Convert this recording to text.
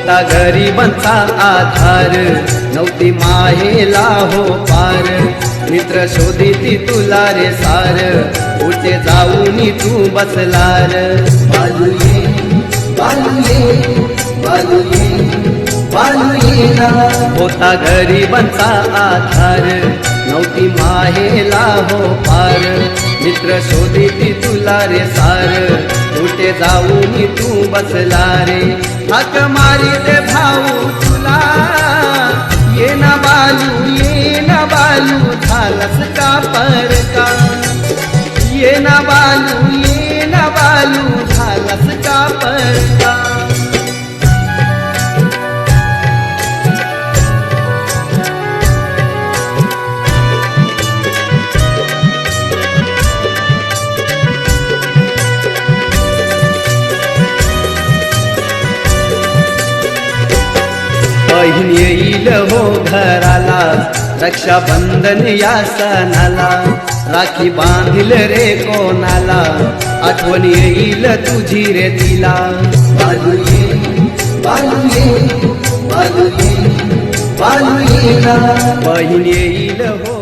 होता गरिबांचा आधार, नव्हती माहेला हो पार, मित्र शोधिती तुला रे सार, कुठे जाऊनी तू बसलार. बालुये बालुये बालुये बालुये ना. होता गरिबांचा आधार, नव्हती माहेला हो पार, मित्र शोधिती तुला रे सार, कुठे जाऊनी तू बसला रे. हाक मारी दे भाऊ तुला, ये ना बालू झालंस का परका, ये ना बालू झालंस का परका. बहीण येईल हो घराला, रक्षाबंधन या सणाला, राखी बांधील रे कोणाला, आठवण येईल तुझी रे तिला. बालुये बालुये बालुये बालुये ना. बहीण येईल हो